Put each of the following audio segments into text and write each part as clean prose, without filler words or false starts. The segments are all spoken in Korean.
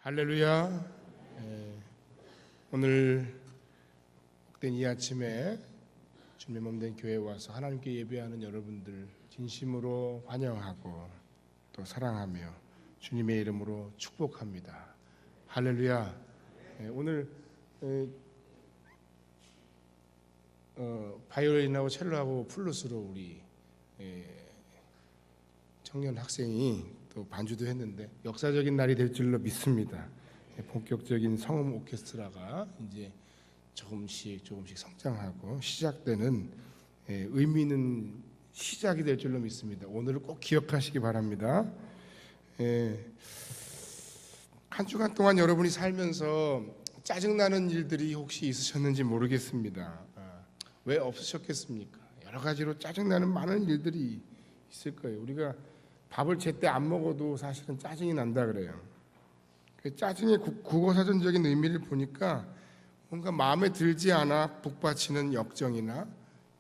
할렐루야. 오늘 복된 이 아침에 주님의 몸된 교회에 와서 하나님께 예배하는 여러분들 진심으로 환영하고 또 사랑하며 주님의 이름으로 축복합니다. 할렐루야. 오늘 바이올린하고 첼로하고 플루스로 우리 청년 학생이 또 반주도 했는데 역사적인 날이 될 줄로 믿습니다. 본격적인 성음 오케스트라가 이제 조금씩 성장하고 시작되는 의미 있는 시작이 될 줄로 믿습니다. 오늘을 꼭 기억하시기 바랍니다. 한 주간 동안 여러분이 살면서 짜증나는 일들이 혹시 있으셨는지 모르겠습니다. 왜 없으셨겠습니까? 여러 가지로 짜증나는 많은 일들이 있을 거예요. 우리가 밥을 제때 안 먹어도 사실은 짜증이 난다 그래요. 짜증의 국어사전적인 의미를 보니까 뭔가 마음에 들지 않아 북받치는 역정이나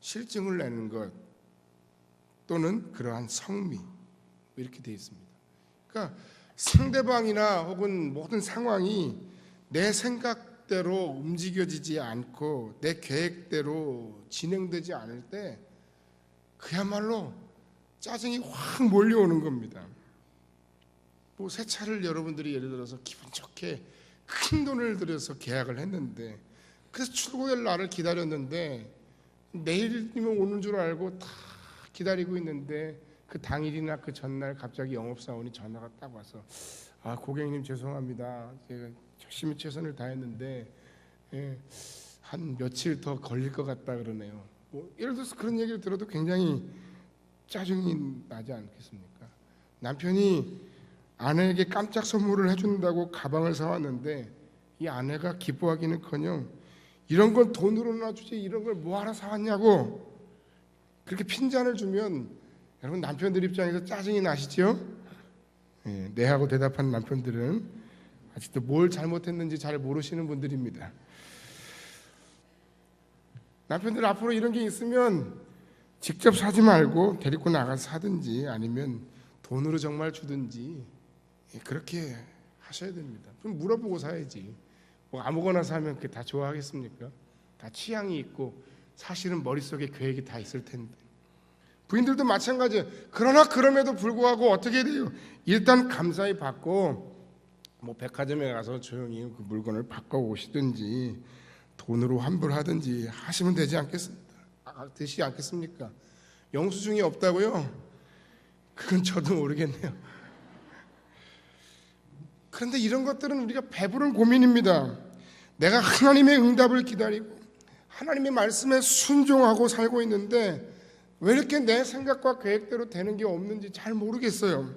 실증을 내는 것 또는 그러한 성미 이렇게 되어 있습니다. 그러니까 상대방이나 혹은 모든 상황이 내 생각대로 움직여지지 않고 내 계획대로 진행되지 않을 때 그야말로 짜증이 확 몰려오는 겁니다. 뭐 새 차를 여러분들이 예를 들어서 기분 좋게 큰 돈을 들여서 계약을 했는데 그래서 출고될 날을 기다렸는데 내일이면 오는 줄 알고 다 기다리고 있는데 그 당일이나 그 전날 갑자기 영업사원이 전화가 딱 와서 고객님 죄송합니다. 제가 열심히 최선을 다했는데 한 며칠 더 걸릴 것 같다 그러네요. 뭐 예를 들어서 그런 얘기를 들어도 굉장히 짜증이 나지 않겠습니까? 남편이 아내에게 깜짝 선물을 해준다고 가방을 사왔는데 이 아내가 기뻐하기는커녕 이런 건 돈으로나 주지 이런 걸 뭐하러 사왔냐고 그렇게 핀잔을 주면 여러분 남편들 입장에서 짜증이 나시죠? 네하고 대답하는 남편들은 아직도 뭘 잘못했는지 잘 모르시는 분들입니다. 남편들 앞으로 이런 게 있으면 직접 사지 말고 데리고 나가서 사든지 아니면 돈으로 정말 주든지 그렇게 하셔야 됩니다. 좀 물어보고 사야지. 뭐 아무거나 사면 그게 다 좋아하겠습니까? 다 취향이 있고 사실은 머릿속에 계획이 다 있을 텐데. 부인들도 마찬가지예요. 그러나 그럼에도 불구하고 어떻게 돼요? 일단 감사히 받고 뭐 백화점에 가서 조용히 그 물건을 바꿔 오시든지 돈으로 환불하든지 하시면 되지 않겠습니까? 영수증이 없다고요? 그건 저도 모르겠네요. 그런데 이런 것들은 우리가 배부른 고민입니다. 내가 하나님의 응답을 기다리고 하나님의 말씀에 순종하고 살고 있는데 왜 이렇게 내 생각과 계획대로 되는 게 없는지 잘 모르겠어요.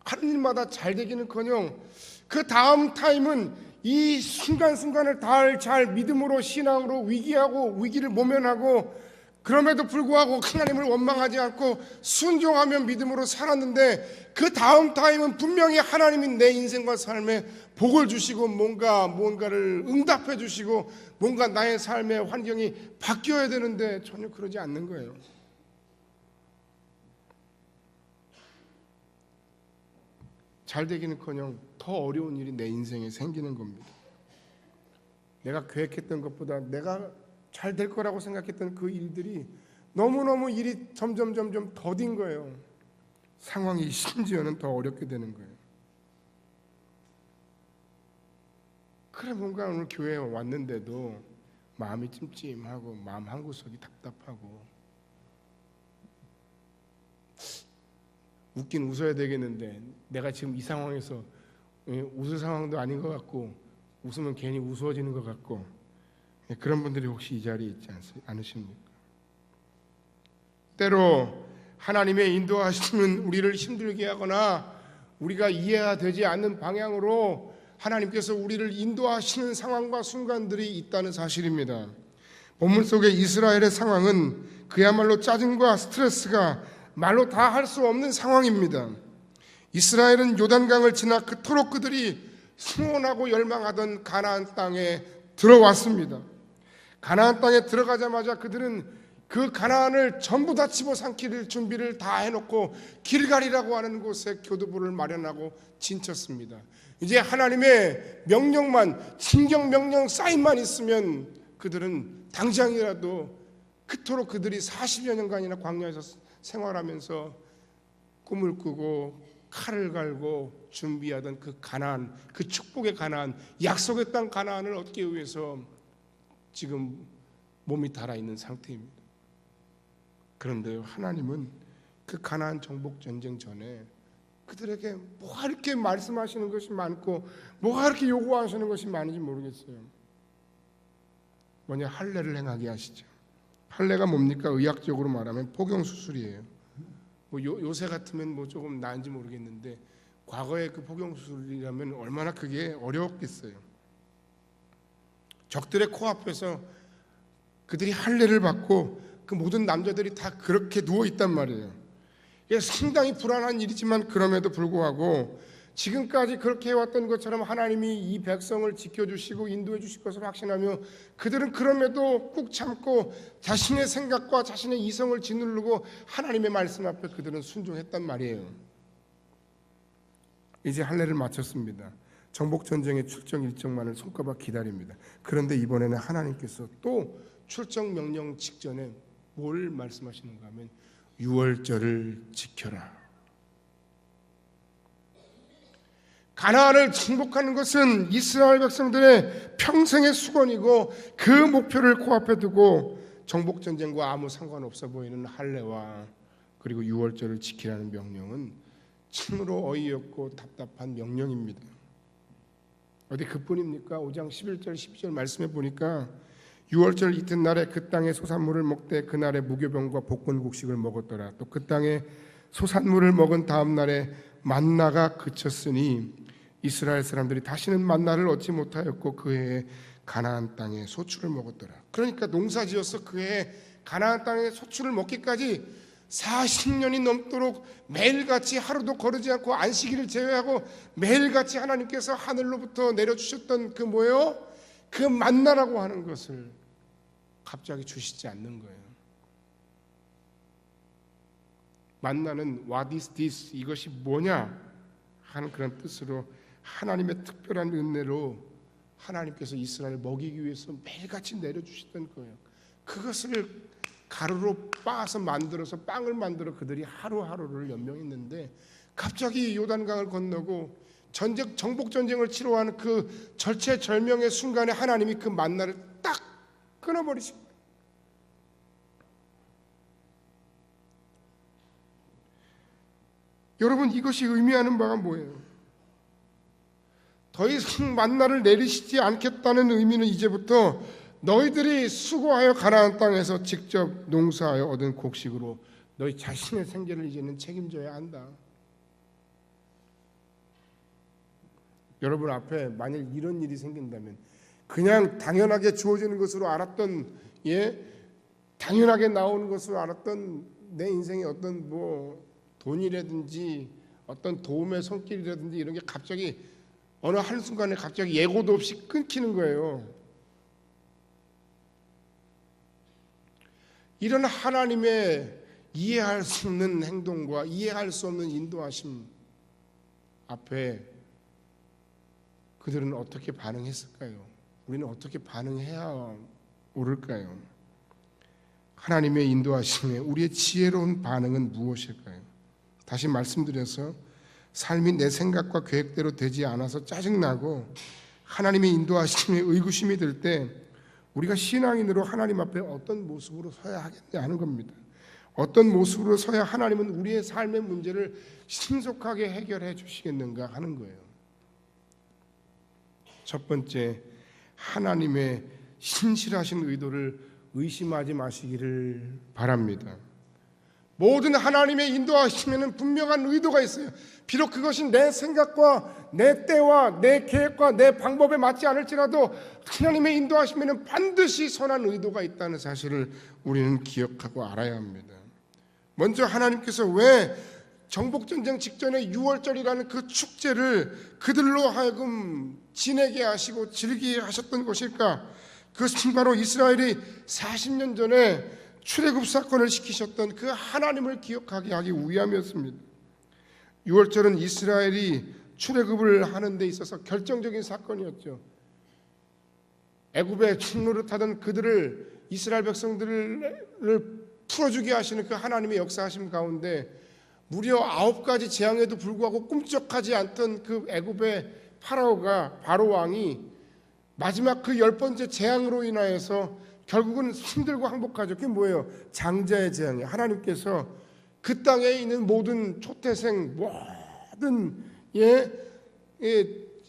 하는 일마다 잘 되기는커녕 그 다음 타임은 이 순간순간을 잘 믿음으로 신앙으로 위기를 모면하고 그럼에도 불구하고 하나님을 원망하지 않고 순종하며 믿음으로 살았는데 그 다음 타임은 분명히 하나님이 내 인생과 삶에 복을 주시고 뭔가를 응답해 주시고 뭔가 나의 삶의 환경이 바뀌어야 되는데 전혀 그러지 않는 거예요. 잘 되기는커녕 더 어려운 일이 내 인생에 생기는 겁니다. 내가 계획했던 것보다 내가 잘 될 거라고 생각했던 그 일들이 너무너무 일이 점점 더딘 거예요. 상황이 심지어는 더 어렵게 되는 거예요. 그래 뭔가 오늘 교회에 왔는데도 마음이 찜찜하고 마음 한구석이 답답하고 웃긴 웃어야 되겠는데 내가 지금 이 상황에서 웃을 상황도 아닌 것 같고 웃으면 괜히 우스워지는 것 같고 그런 분들이 혹시 이 자리에 있지 않으십니까? 때로 하나님의 인도하심은 우리를 힘들게 하거나 우리가 이해가 되지 않는 방향으로 하나님께서 우리를 인도하시는 상황과 순간들이 있다는 사실입니다. 본문 속의 이스라엘의 상황은 그야말로 짜증과 스트레스가 말로 다 할 수 없는 상황입니다. 이스라엘은 요단강을 지나 그토록 그들이 승원하고 열망하던 가나안 땅에 들어왔습니다. 가나안 땅에 들어가자마자 그들은 그 가나안을 전부 다 집어삼킬 준비를 다 해놓고 길갈이라고 하는 곳에 교두보를 마련하고 진쳤습니다. 이제 하나님의 명령만, 진경 명령 사인만 있으면 그들은 당장이라도 그토록 그들이 40여 년간이나 광야에서 생활하면서 꿈을 꾸고 칼을 갈고 준비하던 그 가나안, 그 축복의 가나안, 약속의 땅 가나안을 얻기 위해서 지금 몸이 달아있는 상태입니다. 그런데 하나님은 그 가나안 정복 전쟁 전에 그들에게 뭐가 이렇게 말씀하시는 것이 많고 뭐가 이렇게 요구하시는 것이 많은지 모르겠어요. 뭐냐, 할례를 행하게 하시죠. 할례가 뭡니까? 의학적으로 말하면 포경 수술이에요. 뭐 요새 같으면 뭐 조금 나은지 모르겠는데 과거에 그 포경 수술이라면 얼마나 그게 어려웠겠어요. 적들의 코앞에서 그들이 할례를 받고 그 모든 남자들이 다 그렇게 누워 있단 말이에요. 이게 상당히 불안한 일이지만 그럼에도 불구하고 지금까지 그렇게 해왔던 것처럼 하나님이 이 백성을 지켜주시고 인도해 주실 것을 확신하며 그들은 그럼에도 꾹 참고 자신의 생각과 자신의 이성을 짓누르고 하나님의 말씀 앞에 그들은 순종했단 말이에요. 이제 할례를 마쳤습니다. 정복전쟁의 출정 일정만을 손꼽아 기다립니다. 그런데 이번에는 하나님께서 또 출정 명령 직전에 뭘 말씀하시는가 하면 유월절을 지켜라. 가나안을 정복하는 것은 이스라엘 백성들의 평생의 수건이고 그 목표를 코앞에 두고 정복전쟁과 아무 상관없어 보이는 할례와 그리고 유월절을 지키라는 명령은 참으로 어이없고 답답한 명령입니다. 어디 그뿐입니까? 5장 11절 12절 말씀해 보니까 유월절 이튿날에 그 땅의 소산물을 먹되 그날에 무교병과 볶은곡식을 먹었더라. 또 그 땅에 소산물을 먹은 다음 날에 만나가 그쳤으니 이스라엘 사람들이 다시는 만나를 얻지 못하였고 그 해에 가나안 땅에 소출을 먹었더라. 그러니까 농사지어서 그 해에 가나안 땅에 소출을 먹기까지 40년이 넘도록 매일같이 하루도 거르지 않고 안식일을 제외하고 매일같이 하나님께서 하늘로부터 내려주셨던 그 뭐예요? 그 만나라고 하는 것을 갑자기 주시지 않는 거예요. 만나는 What is this? 이것이 뭐냐? 하는 그런 뜻으로 하나님의 특별한 은혜로 하나님께서 이스라엘을 먹이기 위해서 매일같이 내려주시던 거예요. 그것을 가루로 빻아서 만들어서 빵을 만들어 그들이 하루하루를 연명했는데 갑자기 요단강을 건너고 정복전쟁을 치러하는 그 절체절명의 순간에 하나님이 그 만나를 딱 끊어버리십니다. 여러분, 이것이 의미하는 바가 뭐예요? 더 이상 만나를 내리시지 않겠다는 의미는 이제부터 너희들이 수고하여 가나안 땅에서 직접 농사하여 얻은 곡식으로 너희 자신의 생계를 이제는 책임져야 한다. 여러분 앞에 만일 이런 일이 생긴다면 그냥 당연하게 주어지는 것으로 알았던 당연하게 나오는 것으로 알았던 내 인생의 어떤 뭐 돈이라든지 어떤 도움의 손길이라든지 이런 게 갑자기 어느 한순간에 갑자기 예고도 없이 끊기는 거예요. 이런 하나님의 이해할 수 없는 행동과 이해할 수 없는 인도하심 앞에 그들은 어떻게 반응했을까요? 우리는 어떻게 반응해야 옳을까요? 하나님의 인도하심에 우리의 지혜로운 반응은 무엇일까요? 다시 말씀드려서 삶이 내 생각과 계획대로 되지 않아서 짜증나고 하나님의 인도하심에 의구심이 들 때 우리가 신앙인으로 하나님 앞에 어떤 모습으로 서야 하겠냐 하는 겁니다. 어떤 모습으로 서야 하나님은 우리의 삶의 문제를 신속하게 해결해 주시겠는가 하는 거예요. 첫 번째, 하나님의 신실하신 의도를 의심하지 마시기를 바랍니다. 모든 하나님의 인도하심에는 분명한 의도가 있어요. 비록 그것이 내 생각과 내 때와 내 계획과 내 방법에 맞지 않을지라도 하나님의 인도하심에는 반드시 선한 의도가 있다는 사실을 우리는 기억하고 알아야 합니다. 먼저 하나님께서 왜 정복전쟁 직전에 유월절이라는 그 축제를 그들로 하여금 지내게 하시고 즐기게 하셨던 것일까? 그것은 바로 이스라엘이 40년 전에 출애굽 사건을 시키셨던 그 하나님을 기억하게 하기 위함이었습니다. 유월절은 이스라엘이 출애굽을 하는 데 있어서 결정적인 사건이었죠. 애굽에 충노릇하던 그들을, 이스라엘 백성들을 풀어주게 하시는 그 하나님의 역사하심 가운데 무려 9가지 재앙에도 불구하고 꿈쩍하지 않던 그 애굽의 바로 왕이 마지막 그 10번째 재앙으로 인하여서 결국은 힘들고 항복하죠. 그게 뭐예요? 장자의 재앙이에요. 하나님께서 그 땅에 있는 모든 초태생, 모든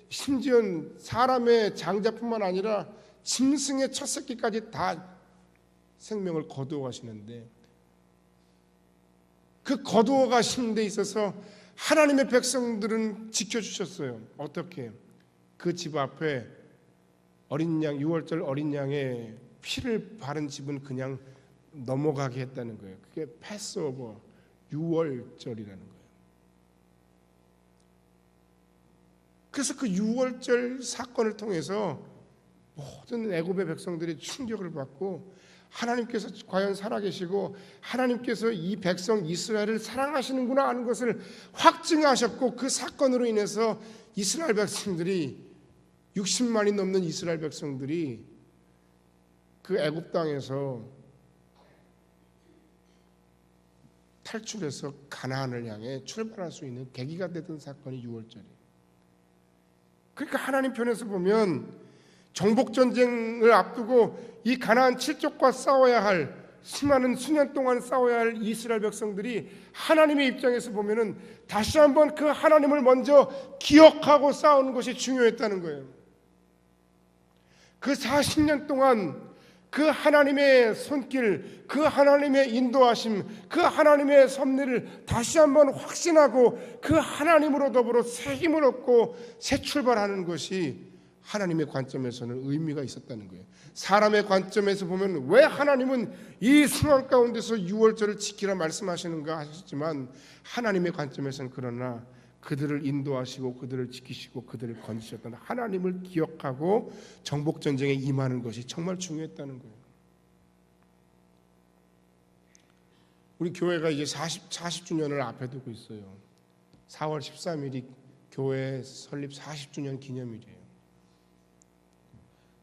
심지어 사람의 장자뿐만 아니라 짐승의 첫 새끼까지 다 생명을 거두어 가시는데, 그 거두어 가시는 데 있어서 하나님의 백성들은 지켜주셨어요. 어떻게? 그 집 앞에 어린 양, 6월절 어린 양의 피를 바른 집은 그냥 넘어가게 했다는 거예요. 그게 패스오버, 6월절이라는 거예요. 그래서 그 6월절 사건을 통해서 모든 애굽의 백성들이 충격을 받고, 하나님께서 과연 살아계시고 하나님께서 이 백성 이스라엘을 사랑하시는구나 하는 것을 확증하셨고, 그 사건으로 인해서 이스라엘 백성들이 60만이 넘는 이스라엘 백성들이 그 애굽 땅에서 탈출해서 가나안을 향해 출발할 수 있는 계기가 되던 사건이 6월절이에요. 그러니까 하나님 편에서 보면 정복 전쟁을 앞두고 이 가나안 7족과 싸워야 할, 수많은 수년 동안 싸워야 할 이스라엘 백성들이 하나님의 입장에서 보면은 다시 한번 그 하나님을 먼저 기억하고 싸우는 것이 중요했다는 거예요. 그 40년 동안 그 하나님의 손길, 그 하나님의 인도하심, 그 하나님의 섭리를 다시 한번 확신하고 그 하나님으로 더불어 새 힘을 얻고 새 출발하는 것이 하나님의 관점에서는 의미가 있었다는 거예요. 사람의 관점에서 보면 왜 하나님은 이 상황 가운데서 6월절을 지키라 말씀하시는가 하셨지만, 하나님의 관점에서는 그러나 그들을 인도하시고 그들을 지키시고 그들을 건지셨던 하나님을 기억하고 정복전쟁에 임하는 것이 정말 중요했다는 거예요. 우리 교회가 이제 40주년을 앞에 두고 있어요. 4월 13일이 교회 설립 40주년 기념일이에요.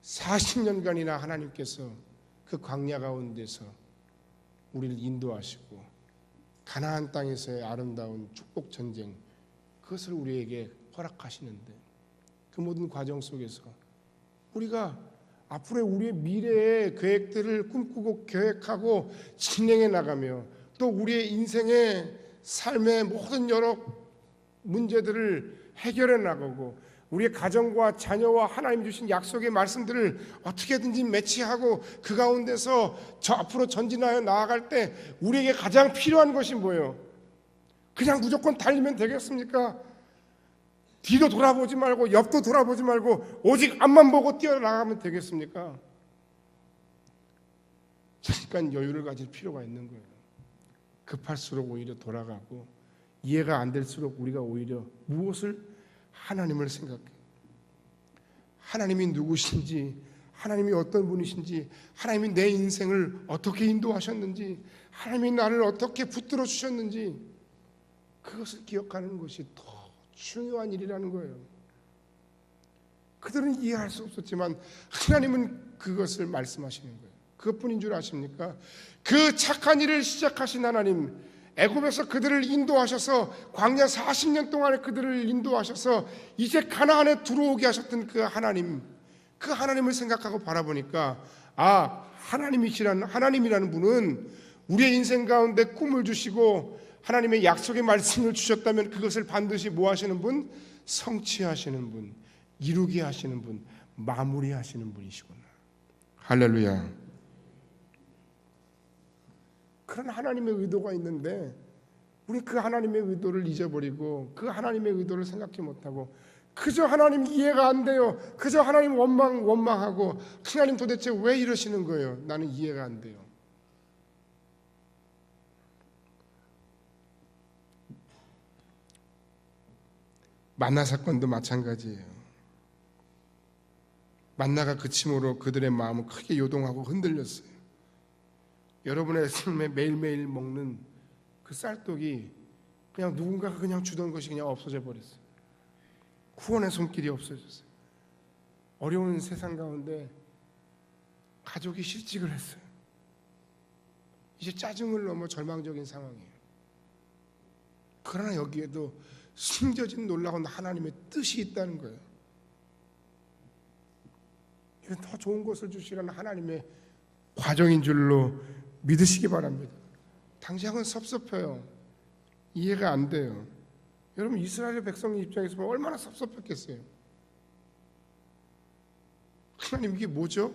40년간이나 하나님께서 그 광야 가운데서 우리를 인도하시고 가나안 땅에서의 아름다운 축복 전쟁, 그것을 우리에게 허락하시는데, 그 모든 과정 속에서 우리가 앞으로의 우리의 미래의 계획들을 꿈꾸고 계획하고 진행해 나가며, 또 우리의 인생의 삶의 모든 여러 문제들을 해결해 나가고, 우리의 가정과 자녀와 하나님 주신 약속의 말씀들을 어떻게든지 매치하고 그 가운데서 저 앞으로 전진하여 나아갈 때 우리에게 가장 필요한 것이 뭐예요? 그냥 무조건 달리면 되겠습니까? 뒤도 돌아보지 말고 옆도 돌아보지 말고 오직 앞만 보고 뛰어나가면 되겠습니까? 잠깐 여유를 가질 필요가 있는 거예요. 급할수록 오히려 돌아가고, 이해가 안 될수록 우리가 오히려 무엇을? 하나님을 생각해. 하나님이 누구신지, 하나님이 어떤 분이신지, 하나님이 내 인생을 어떻게 인도하셨는지, 하나님이 나를 어떻게 붙들어 주셨는지, 그것을 기억하는 것이 더 중요한 일이라는 거예요. 그들은 이해할 수 없었지만 하나님은 그것을 말씀하시는 거예요. 그것뿐인 줄 아십니까? 그 착한 일을 시작하신 하나님, 애굽에서 그들을 인도하셔서 광야 40년 동안에 그들을 인도하셔서 이제 가나안에 들어오게 하셨던 그 하나님, 그 하나님을 생각하고 바라보니까, 하나님이라는 분은 우리의 인생 가운데 꿈을 주시고 하나님의 약속의 말씀을 주셨다면 그것을 반드시 뭐 하시는 분? 성취하시는 분, 이루게 하시는 분, 마무리하시는 분이시구나. 할렐루야. 그런 하나님의 의도가 있는데 우리 그 하나님의 의도를 잊어버리고 그 하나님의 의도를 생각해 못하고 그저 하나님 이해가 안 돼요. 그저 하나님 원망하고, 하나님 도대체 왜 이러시는 거예요? 나는 이해가 안 돼요. 만나 사건도 마찬가지예요. 만나가 그침으로 그들의 마음은 크게 요동하고 흔들렸어요. 여러분의 삶에 매일매일 먹는 그 쌀떡이 그냥 누군가가 그냥 주던 것이 그냥 없어져 버렸어요. 후원의 손길이 없어졌어요. 어려운 세상 가운데 가족이 실직을 했어요. 이제 짜증을 넘어 절망적인 상황이에요. 그러나 여기에도 숨겨진 놀라운 하나님의 뜻이 있다는 거예요. 이건 더 좋은 것을 주시라는 하나님의 과정인 줄로 믿으시기 바랍니다. 당장은 섭섭해요. 이해가 안 돼요. 여러분, 이스라엘 백성 입장에서 보면 얼마나 섭섭했겠어요. 하나님, 이게 뭐죠?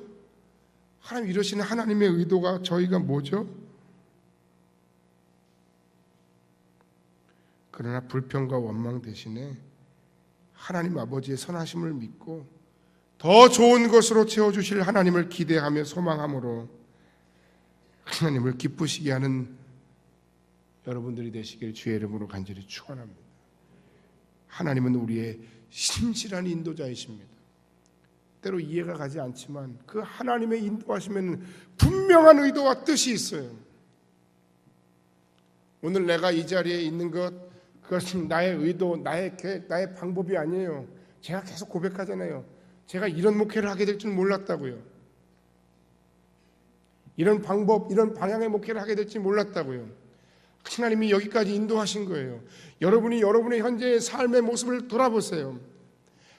하나님 이러시는 하나님의 의도가 저희가 뭐죠? 그러나 불평과 원망 대신에 하나님 아버지의 선하심을 믿고 더 좋은 것으로 채워주실 하나님을 기대하며 소망함으로 하나님을 기쁘시게 하는 여러분들이 되시길 주의 이름으로 간절히 축원합니다. 하나님은 우리의 신실한 인도자이십니다. 때로 이해가 가지 않지만 그 하나님의 인도하시면 분명한 의도와 뜻이 있어요. 오늘 내가 이 자리에 있는 것, 그것은 나의 의도, 나의 계획, 나의 방법이 아니에요. 제가 계속 고백하잖아요. 제가 이런 목회를 하게 될 줄 몰랐다고요. 이런 방법, 이런 방향의 목회를 하게 될지 몰랐다고요. 하나님이 여기까지 인도하신 거예요. 여러분이 여러분의 현재의 삶의 모습을 돌아보세요.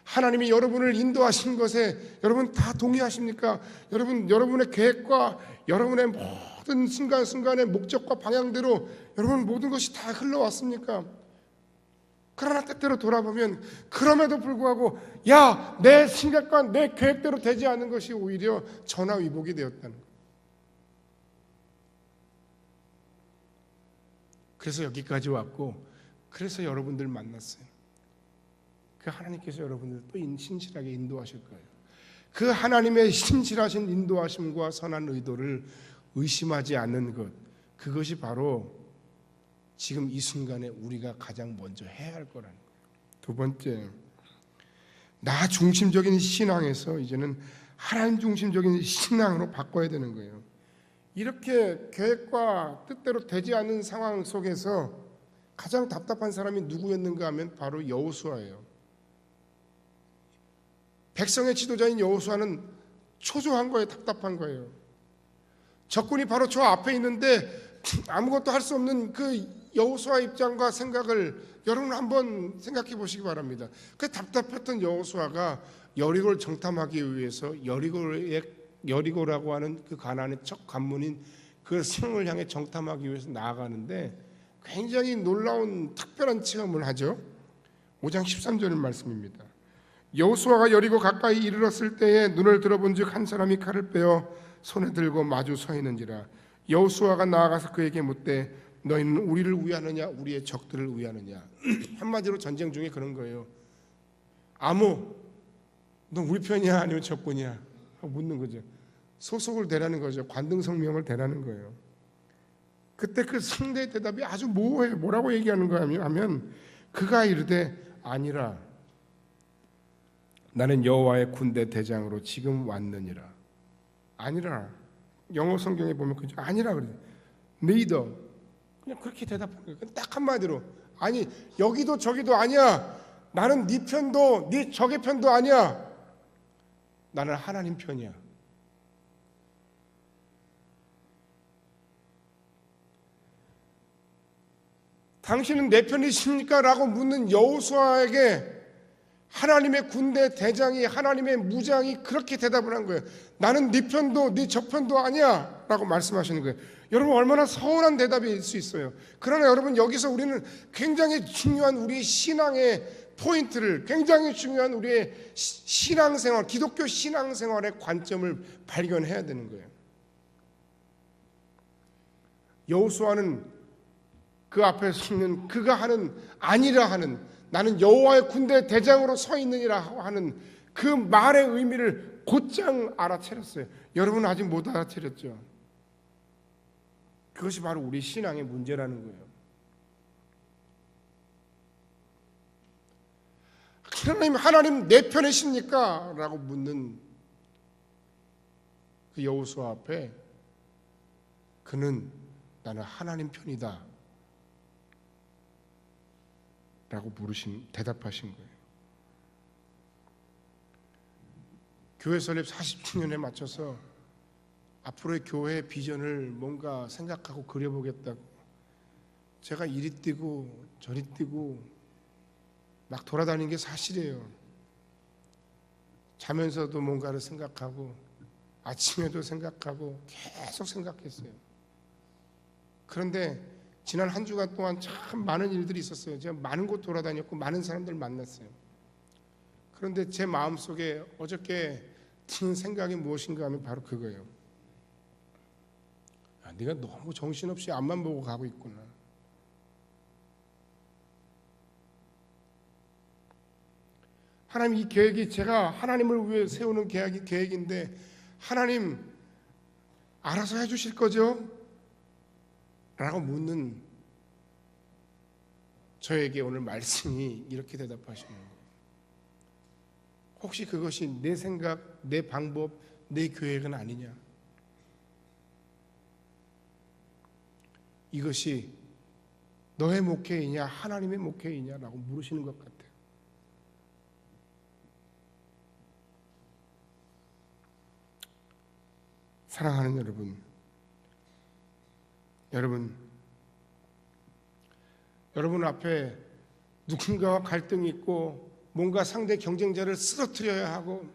하나님이 여러분을 인도하신 것에 여러분 다 동의하십니까? 여러분의 계획과 여러분의 모든 순간순간의 목적과 방향대로 여러분 모든 것이 다 흘러왔습니까? 그러나 때때로 돌아보면 그럼에도 불구하고 내 생각과 내 계획대로 되지 않은 것이 오히려 전화위복이 되었다는 거예요. 그래서 여기까지 왔고, 그래서 여러분들 만났어요. 그 하나님께서 여러분들 또 신실하게 인도하실 거예요. 그 하나님의 신실하신 인도하심과 선한 의도를 의심하지 않는 것, 그것이 바로 지금 이 순간에 우리가 가장 먼저 해야 할 거라는 거예요. 두 번째, 나 중심적인 신앙에서 이제는 하나님 중심적인 신앙으로 바꿔야 되는 거예요. 이렇게 계획과 뜻대로 되지 않는 상황 속에서 가장 답답한 사람이 누구였는가 하면 바로 여호수아예요. 백성의 지도자인 여호수아는 초조한 거예요. 답답한 거예요. 적군이 바로 저 앞에 있는데 아무것도 할 수 없는 그 여호수아 입장과 생각을 여러분 한번 생각해 보시기 바랍니다. 그 답답했던 여호수아가 여리고를 정탐하기 위해서 여리고라고 하는 그 가나안의 첫 관문인 그 성을 향해 정탐하기 위해서 나아가는데 굉장히 놀라운 특별한 체험을 하죠. 5장 13절 말씀입니다. 여호수아가 여리고 가까이 이르렀을 때에 눈을 들어본즉 한 사람이 칼을 빼어 손에 들고 마주 서 있는지라. 여호수아가 나아가서 그에게 묻되 너희는 우리를 위하느냐 우리의 적들을 위하느냐. 한마디로 전쟁 중에 그런 거예요. 아무 너 우리 편이야 아니면 적군이야 묻는 거죠. 소속을 대라는 거죠. 관등성명을 대라는 거예요. 그때 그 상대의 대답이 아주 모호해요. 뭐라고 얘기하는 거 하면 그가 이르되 아니라 나는 여호와의 군대 대장으로 지금 왔느니라. 아니라 영어 성경에 보면 그죠? 아니라 그래요. neither. 그냥 그렇게 대답하는 거예요. 딱 한마디로 아니 여기도 저기도 아니야. 나는 네 편도 네 적의 편도 아니야. 나는 하나님 편이야. 당신은 내 편이십니까? 라고 묻는 여호수아에게 하나님의 군대 대장이 하나님의 무장이 그렇게 대답을 한 거예요. 나는 네 편도 네 적 편도 아니야 라고 말씀하시는 거예요. 여러분 얼마나 서운한 대답일 수 있어요. 그러나 여러분 여기서 우리는 굉장히 중요한 우리의 신앙의 포인트를 굉장히 중요한 우리의 신앙생활 기독교 신앙생활의 관점을 발견해야 되는 거예요. 여호수아는 그 앞에 서는 그가 하는 아니라 하는 나는 여호와의 군대 대장으로 서 있느니라 하는 그 말의 의미를 곧장 알아차렸어요. 여러분은 아직 못 알아차렸죠. 그것이 바로 우리 신앙의 문제라는 거예요. 하나님 내 편이십니까? 라고 묻는 그 여호수아 앞에 그는 나는 하나님 편이다 라고 대답하신 거예요. 교회 설립 40주년에 맞춰서 앞으로의 교회의 비전을 뭔가 생각하고 그려보겠다고 제가 이리 뛰고 저리 뛰고 막 돌아다니는 게 사실이에요. 자면서도 뭔가를 생각하고 아침에도 생각하고 계속 생각했어요. 그런데 지난 한 주간 동안 참 많은 일들이 있었어요. 제가 많은 곳 돌아다녔고 많은 사람들 만났어요. 그런데 제 마음속에 어저께 드는 생각이 무엇인가 하면 바로 그거예요. 네가 너무 정신없이 앞만 보고 가고 있구나. 하나님, 이 계획이 제가 하나님을 위해 세우는 계획인데 하나님 알아서 해주실 거죠? 라고 묻는 저에게 오늘 말씀이 이렇게 대답하시는 거예요. 혹시 그것이 내 생각, 내 방법, 내 계획은 아니냐? 이것이 너의 목회이냐 하나님의 목회이냐라고 물으시는 것 같아요. 사랑하는 여러분 앞에 누군가와 갈등이 있고 뭔가 상대 경쟁자를 쓰러뜨려야 하고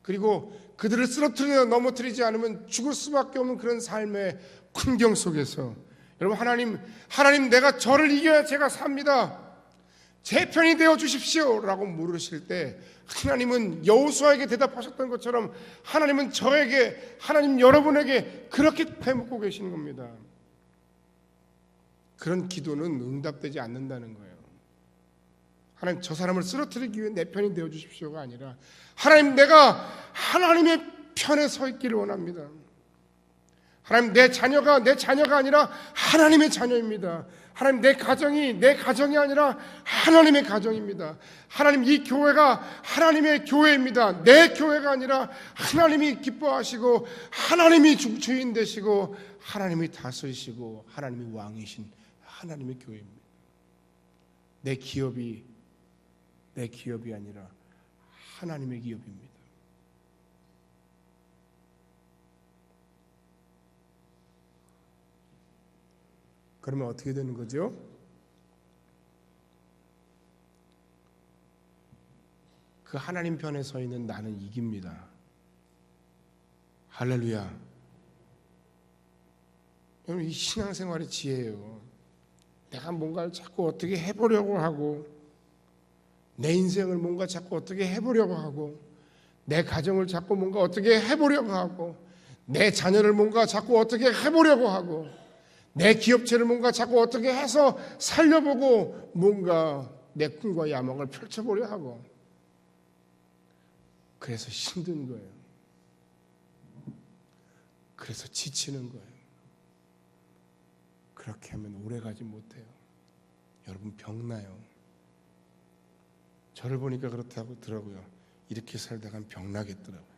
그리고 그들을 쓰러뜨려 넘어뜨리지 않으면 죽을 수밖에 없는 그런 삶의 환경 속에서 여러분 하나님 내가 저를 이겨야 제가 삽니다. 제 편이 되어 주십시오 라고 물으실 때 하나님은 여호수아에게 대답하셨던 것처럼 하나님은 저에게 하나님 여러분에게 그렇게 되묻고 계시는 겁니다. 그런 기도는 응답되지 않는다는 거예요. 하나님 저 사람을 쓰러뜨리기 위해 내 편이 되어 주십시오가 아니라 하나님 내가 하나님의 편에 서 있기를 원합니다. 하나님 내 자녀가 아니라 하나님의 자녀입니다. 하나님 내 가정이 아니라 하나님의 가정입니다. 하나님 이 교회가 하나님의 교회입니다. 내 교회가 아니라 하나님이 기뻐하시고 하나님이 주인 되시고 하나님이 다스리시고 하나님이 왕이신 하나님의 교회입니다. 내 기업이 아니라 하나님의 기업입니다. 그러면 어떻게 되는 거죠? 그 하나님 편에 서 있는 나는 이깁니다. 할렐루야. 여러분 이 신앙생활의 지혜예요. 내가 뭔가를 자꾸 어떻게 해보려고 하고 내 인생을 뭔가 자꾸 어떻게 해보려고 하고 내 가정을 자꾸 뭔가 어떻게 해보려고 하고 내 자녀를 뭔가 자꾸 어떻게 해보려고 하고 내 기업체를 뭔가 자꾸 어떻게 해서 살려보고 뭔가 내 꿈과 야망을 펼쳐보려 하고 그래서 힘든 거예요. 그래서 지치는 거예요. 그렇게 하면 오래가지 못해요. 여러분 병나요. 저를 보니까 그렇다고 하더라고요. 이렇게 살다간 병나겠더라고요.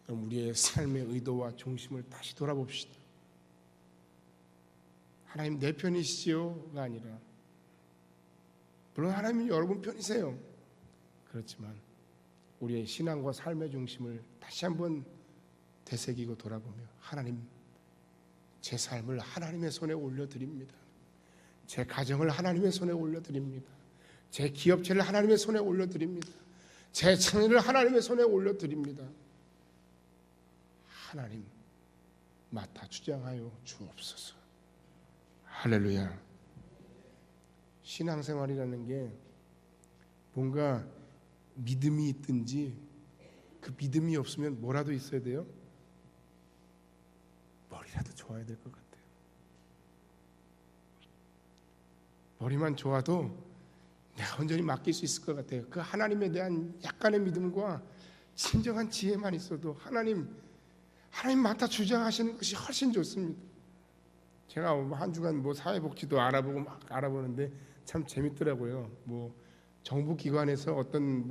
그럼 우리의 삶의 의도와 중심을 다시 돌아봅시다. 하나님 내 편이시지요가 아니라 물론 하나님이 여러분 편이세요. 그렇지만 우리의 신앙과 삶의 중심을 다시 한번 되새기고 돌아보며 하나님 제 삶을 하나님의 손에 올려드립니다. 제 가정을 하나님의 손에 올려드립니다. 제 기업체를 하나님의 손에 올려드립니다. 제 자녀를 하나님의 손에 올려드립니다. 하나님 맡아 주장하여 주옵소서. 할렐루야. 신앙생활이라는 게 뭔가 믿음이 있든지 그 믿음이 없으면 뭐라도 있어야 돼요? 머리라도 좋아야 될 것 같아요. 머리만 좋아도 내가 온전히 맡길 수 있을 것 같아요. 그 하나님에 대한 약간의 믿음과 진정한 지혜만 있어도 하나님 맡아 주장하시는 것이 훨씬 좋습니다. 제가 한 주간 사회복지도 알아보고 막 알아보는데 참 재밌더라고요. 정부 기관에서 어떤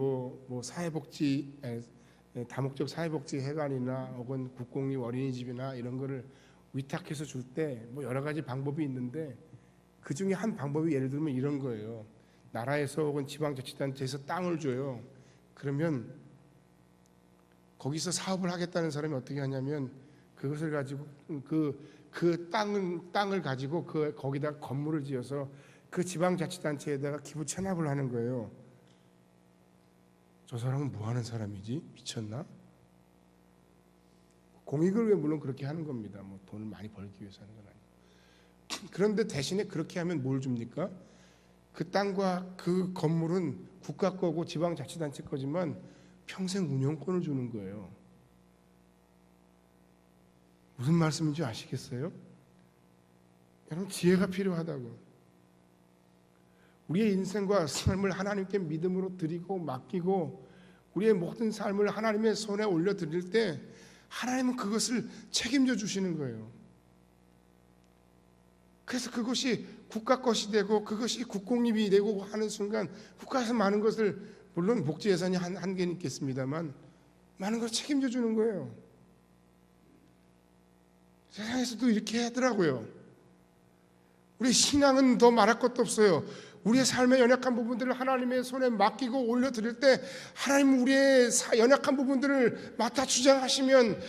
사회복지 다목적 사회복지회관이나 혹은 국공립 어린이집이나 이런 거를 위탁해서 줄 때 뭐 여러 가지 방법이 있는데 그 중에 한 방법이 예를 들면 이런 거예요. 나라에서 혹은 지방자치단체에서 땅을 줘요. 그러면 거기서 사업을 하겠다는 사람이 어떻게 하냐면 그것을 가지고 그 땅을 가지고 거기다 건물을 지어서 그 지방자치단체에다가 기부 체납을 하는 거예요. 저 사람은 뭐 하는 사람이지? 미쳤나? 공익을 위해 물론 그렇게 하는 겁니다. 뭐 돈을 많이 벌기 위해서 하는 건 아니고. 그런데 대신에 그렇게 하면 뭘 줍니까? 그 땅과 그 건물은 국가 거고 지방자치단체 거지만 평생 운영권을 주는 거예요. 무슨 말씀인지 아시겠어요? 여러분, 지혜가 필요하다고. 우리의 인생과 삶을 하나님께 믿음으로 드리고 맡기고 우리의 모든 삶을 하나님의 손에 올려드릴 때 하나님은 그것을 책임져 주시는 거예요. 그래서 그것이 국가 것이 되고 그것이 국공립이 되고 하는 순간 국가에서 많은 것을, 물론 복지 예산이 한계는 있겠습니다만 많은 걸 책임져 주는 거예요. 세상에서도 이렇게 하더라고요. 우리 신앙은 더 말할 것도 없어요. 우리의 삶의 연약한 부분들을 하나님의 손에 맡기고 올려드릴 때 하나님 우리의 연약한 부분들을 맡아 주장하시면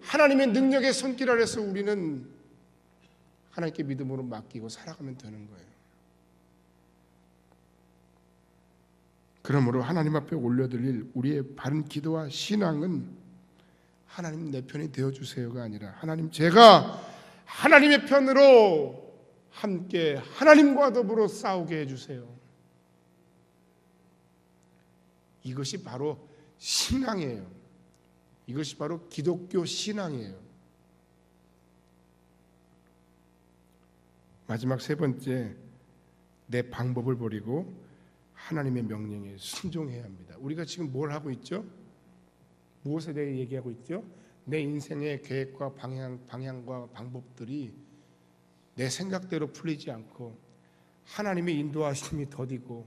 하나님의 능력의 손길 아래서 우리는 하나님께 믿음으로 맡기고 살아가면 되는 거예요. 그러므로 하나님 앞에 올려드릴 우리의 바른 기도와 신앙은 하나님 내 편이 되어주세요가 아니라 하나님 제가 하나님의 편으로 함께 하나님과 더불어 싸우게 해주세요. 이것이 바로 신앙이에요. 이것이 바로 기독교 신앙이에요. 마지막 세 번째, 내 방법을 버리고 하나님의 명령에 순종해야 합니다. 우리가 지금 뭘 하고 있죠? 무엇에 대해 얘기하고 있죠? 내 인생의 계획과 방향과 방법들이 내 생각대로 풀리지 않고 하나님의 인도하심이 더디고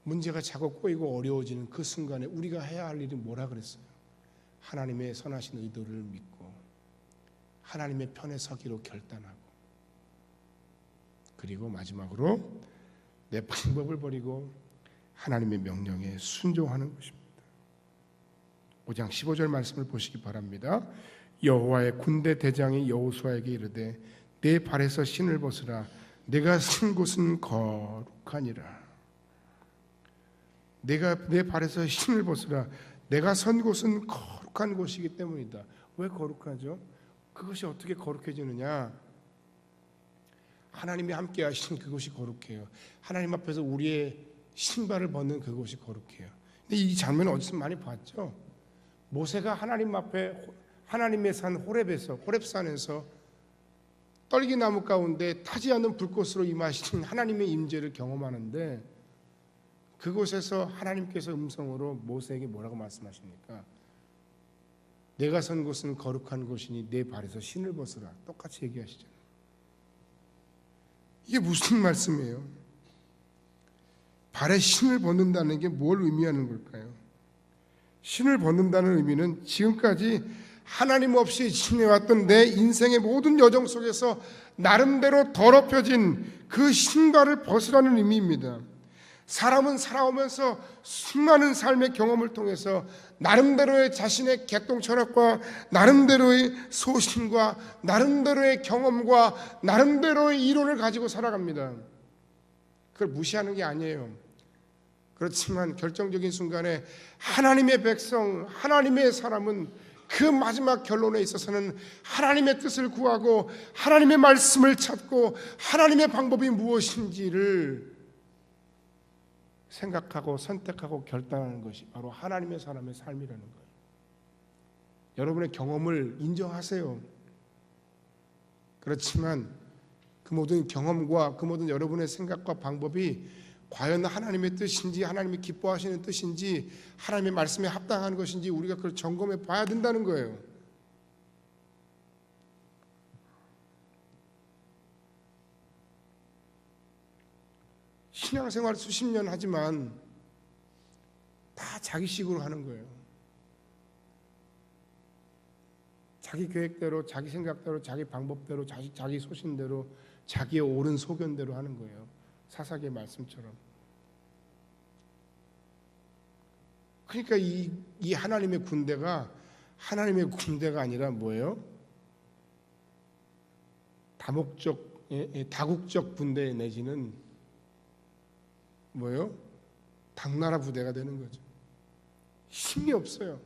문제가 자꾸 꼬이고 어려워지는 그 순간에 우리가 해야 할 일이 뭐라 그랬어요? 하나님의 선하신 의도를 믿고 하나님의 편에 서기로 결단하고, 그리고 마지막으로 내 방법을 버리고 하나님의 명령에 순종하는 것입니다. 5장 15절 말씀을 보시기 바랍니다. 여호와의 군대 대장이 여호수아에게 이르되 내 발에서 신을 벗으라. 내가 선 곳은 거룩하니라. 내 발에서 신을 벗으라. 내가 선 곳은 거룩한 곳이기 때문이다. 왜 거룩하죠? 그것이 어떻게 거룩해지느냐? 하나님이 함께 하시는 그것이 거룩해요. 하나님 앞에서 우리의 신발을 벗는 그것이 거룩해요. 근데 이 장면을 어디서 많이 봤죠? 모세가 하나님 앞에 하나님의 산 호렙산에서 떨기나무 가운데 타지 않는 불꽃으로 임하신 하나님의 임재를 경험하는데, 그곳에서 하나님께서 음성으로 모세에게 뭐라고 말씀하십니까? 내가 선 곳은 거룩한 곳이니 내 발에서 신을 벗으라. 똑같이 얘기하시잖아요. 이게 무슨 말씀이에요? 발에 신을 벗는다는 게 뭘 의미하는 걸까요? 신을 벗는다는 의미는 지금까지 하나님 없이 지내왔던 내 인생의 모든 여정 속에서 나름대로 더럽혀진 그 신발을 벗으라는 의미입니다. 사람은 살아오면서 수많은 삶의 경험을 통해서 나름대로의 자신의 개똥 철학과 나름대로의 소신과 나름대로의 경험과 나름대로의 이론을 가지고 살아갑니다. 그걸 무시하는 게 아니에요. 그렇지만 결정적인 순간에 하나님의 백성, 하나님의 사람은 그 마지막 결론에 있어서는 하나님의 뜻을 구하고 하나님의 말씀을 찾고 하나님의 방법이 무엇인지를 생각하고 선택하고 결단하는 것이 바로 하나님의 사람의 삶이라는 거예요. 여러분의 경험을 인정하세요. 그렇지만 그 모든 경험과 그 모든 여러분의 생각과 방법이 과연 하나님의 뜻인지, 하나님이 기뻐하시는 뜻인지, 하나님의 말씀에 합당한 것인지 우리가 그걸 점검해 봐야 된다는 거예요. 신앙생활 수십 년 하지만 다 자기식으로 하는 거예요. 자기 계획대로, 자기 생각대로, 자기 방법대로, 자기 소신대로, 자기의 옳은 소견대로 하는 거예요. 사사기의 말씀처럼. 그러니까 이 하나님의 군대가 아니라 뭐예요? 다국적 군대 내지는 뭐예요? 당나라 부대가 되는 거죠. 힘이 없어요.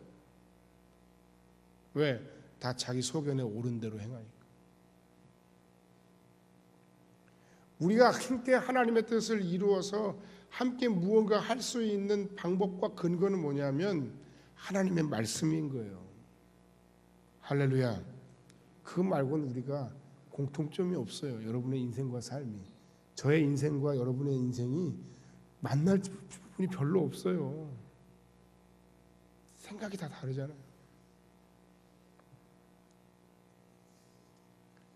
왜? 다 자기 소견에 옳은 대로 행하니까. 우리가 함께 하나님의 뜻을 이루어서 함께 무언가 할 수 있는 방법과 근거는 뭐냐면 하나님의 말씀인 거예요. 할렐루야. 그 말고는 우리가 공통점이 없어요. 여러분의 인생과 삶이. 저의 인생과 여러분의 인생이 만날 부분이 별로 없어요. 생각이 다 다르잖아요.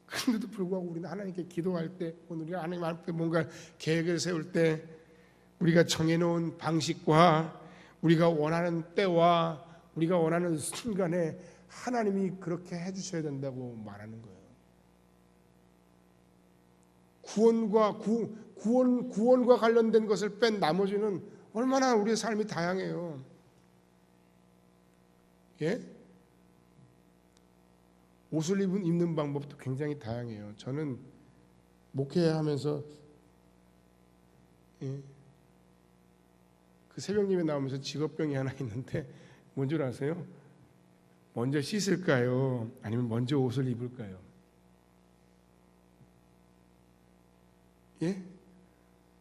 그런데도 불구하고 우리는 하나님께 기도할 때, 우리가 하나님 앞에 뭔가 계획을 세울 때 우리가 정해놓은 방식과 우리가 원하는 때와 우리가 원하는 순간에 하나님이 그렇게 해주셔야 된다고 말하는 거예요. 구원과 관련된 것을 뺀 나머지는 얼마나 우리의 삶이 다양해요. 예? 옷을 입는 방법도 굉장히 다양해요. 저는 목회하면서 그 새벽예배 나오면서 직업병이 하나 있는데 뭔 줄 아세요? 먼저 씻을까요? 아니면 먼저 옷을 입을까요? 예?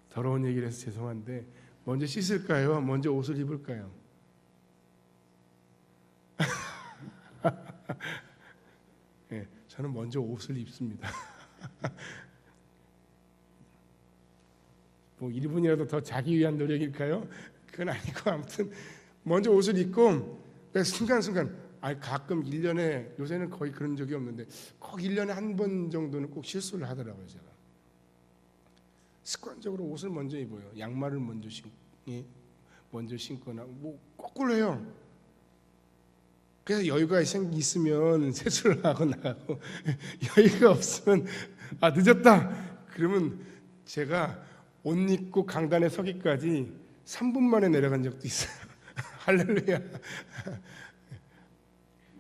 더러운 얘기를 해서 죄송한데 먼저 씻을까요? 먼저 옷을 입을까요? 예, 저는 먼저 옷을 입습니다. 뭐 1분이라도 더 자기 위한 노력일까요? 그건 아니고 아무튼 먼저 옷을 입고 순간순간 가끔 1년에 요새는 거의 그런 적이 없는데 꼭 1년에 한 번 정도는 꼭 실수를 하더라고요. 제가 습관적으로 옷을 먼저 입어요. 양말을 먼저 신거나 뭐 거꾸로 해요. 그래서 여유가 있으면 세수를 하고 나가고 여유가 없으면 늦었다 그러면 제가 옷 입고 강단에 서기까지 3분 만에 내려간 적도 있어요. 할렐루야.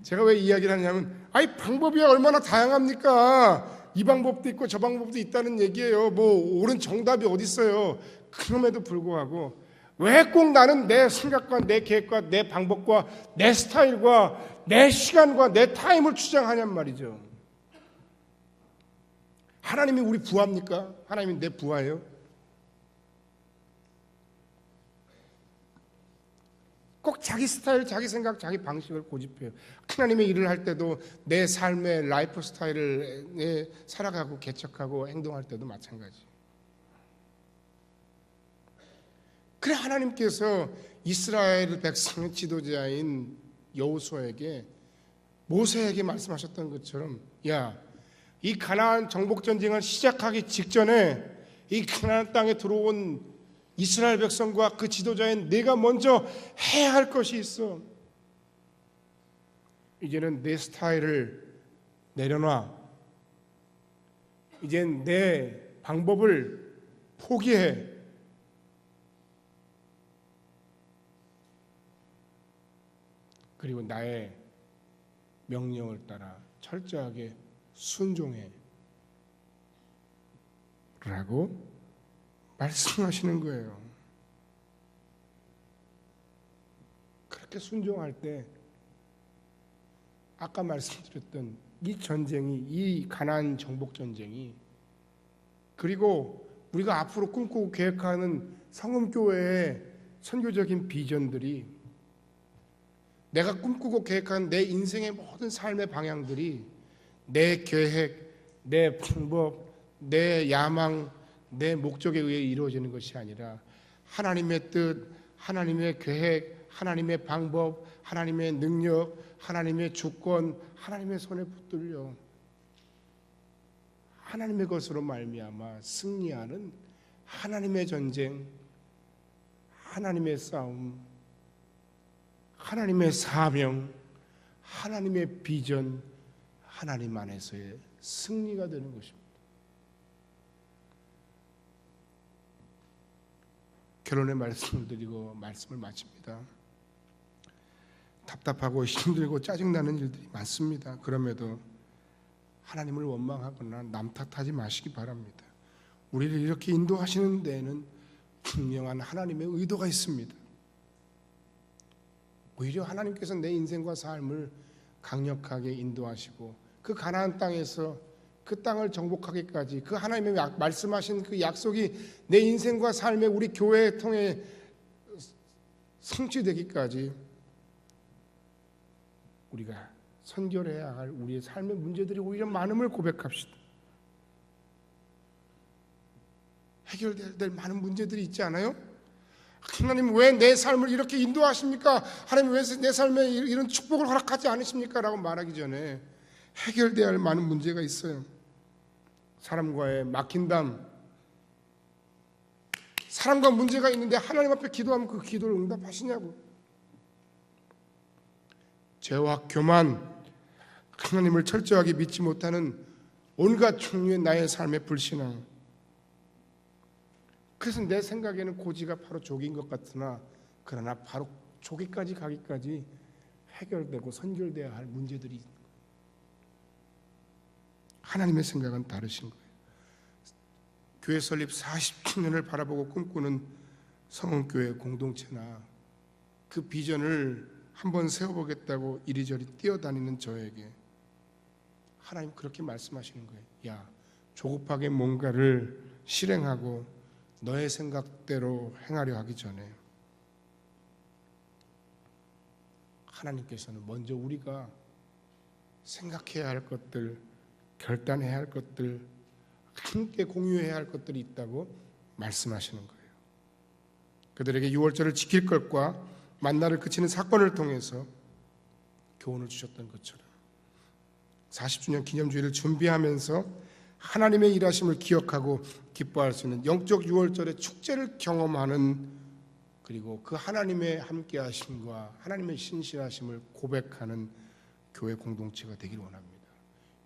제가 왜 이야기를 하냐면 방법이 얼마나 다양합니까? 이 방법도 있고 저 방법도 있다는 얘기예요. 뭐 옳은 정답이 어디 있어요? 그럼에도 불구하고 왜 꼭 나는 내 생각과 내 계획과 내 방법과 내 스타일과 내 시간과 내 타임을 주장하냔 말이죠. 하나님이 우리 부하입니까? 하나님이 내 부하예요? 꼭 자기 스타일, 자기 생각, 자기 방식을 고집해요. 하나님의 일을 할 때도 내 삶의 라이프 스타일을 살아가고 개척하고 행동할 때도 마찬가지. 그래 하나님께서 이스라엘 백성의 지도자인 여호수아에게 모세에게 말씀하셨던 것처럼 이 가나안 정복 전쟁을 시작하기 직전에 이 가나안 땅에 들어온 이스라엘 백성과 그 지도자인 내가 먼저 해야 할 것이 있어. 이제는 내 스타일을 내려놔. 이젠 내 방법을 포기해. 그리고 나의 명령을 따라 철저하게 순종해 라고 말씀하시는 거예요. 그렇게 순종할 때 아까 말씀드렸던 이 전쟁이, 이 가나안 정복 전쟁이, 그리고 우리가 앞으로 꿈꾸고 계획하는 성음교회의 선교적인 비전들이, 내가 꿈꾸고 계획한 내 인생의 모든 삶의 방향들이 내 계획, 내 방법, 내 야망, 내 목적에 의해 이루어지는 것이 아니라 하나님의 뜻, 하나님의 계획, 하나님의 방법, 하나님의 능력, 하나님의 주권, 하나님의 손에 붙들려 하나님의 것으로 말미암아 승리하는 하나님의 전쟁, 하나님의 싸움, 하나님의 사명, 하나님의 비전, 하나님 안에서의 승리가 되는 것입니다. 결론의 말씀을 드리고 말씀을 마칩니다. 답답하고 힘들고 짜증나는 일들이 많습니다. 그럼에도 하나님을 원망하거나 남 탓하지 마시기 바랍니다. 우리를 이렇게 인도하시는 데에는 분명한 하나님의 의도가 있습니다. 오히려 하나님께서 내 인생과 삶을 강력하게 인도하시고 그 가나안 땅에서 그 땅을 정복하기까지 그 하나님의 말씀하신 그 약속이 내 인생과 삶에 우리 교회에 통해 성취되기까지 우리가 선결해야 할 우리의 삶의 문제들이 오히려 많음을 고백합시다. 해결돼야 될 많은 문제들이 있지 않아요? 하나님 왜 내 삶을 이렇게 인도하십니까? 하나님 왜 내 삶에 이런 축복을 허락하지 않으십니까? 라고 말하기 전에 해결돼야 할 많은 문제가 있어요. 사람과의 막힌담, 사람과 문제가 있는데 하나님 앞에 기도하면 그 기도를 응답하시냐고. 죄와 교만, 하나님을 철저하게 믿지 못하는 온갖 종류의 나의 삶의 불신앙. 그래서 내 생각에는 고지가 바로 조기인 것 같으나 그러나 바로 조기까지 가기까지 해결되고 선결돼야 할 문제들이 있는 거예요. 하나님의 생각은 다르신 거예요. 교회 설립 40주년을 바라보고 꿈꾸는 성원교회 공동체나 그 비전을 한번 세워보겠다고 이리저리 뛰어다니는 저에게 하나님 그렇게 말씀하시는 거예요. 야, 조급하게 뭔가를 실행하고 너의 생각대로 행하려 하기 전에 하나님께서는 먼저 우리가 생각해야 할 것들, 결단해야 할 것들, 함께 공유해야 할 것들이 있다고 말씀하시는 거예요. 그들에게 유월절을 지킬 것과 만나를 그치는 사건을 통해서 교훈을 주셨던 것처럼 40주년 기념주일을 준비하면서 하나님의 일하심을 기억하고 기뻐할 수 있는 영적 유월절의 축제를 경험하는, 그리고 그 하나님의 함께하심과 하나님의 신실하심을 고백하는 교회 공동체가 되길 원합니다.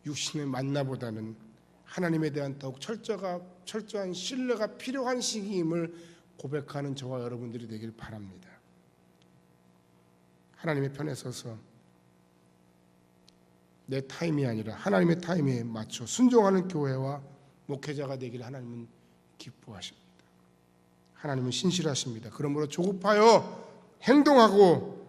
육신의 만나보다는 하나님에 대한 더욱 철저한 신뢰가 필요한 시기임을 고백하는 저와 여러분들이 되길 바랍니다. 하나님의 편에 서서 내 타임이 아니라 하나님의 타임에 맞춰 순종하는 교회와 목회자가 되기를 하나님은 기뻐하십니다. 하나님은 신실하십니다. 그러므로 조급하여 행동하고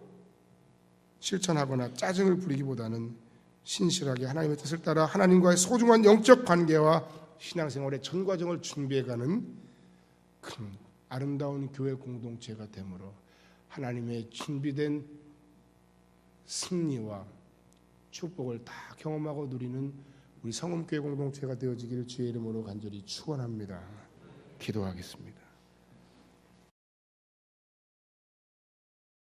실천하거나 짜증을 부리기보다는 신실하게 하나님의 뜻을 따라 하나님과의 소중한 영적 관계와 신앙생활의 전 과정을 준비해가는 큰 아름다운 교회 공동체가 되므로 하나님의 준비된 승리와 축복을 다 경험하고 누리는 우리 성음교회 공동체가 되어지기를 주의 이름으로 간절히 축원합니다. 기도하겠습니다.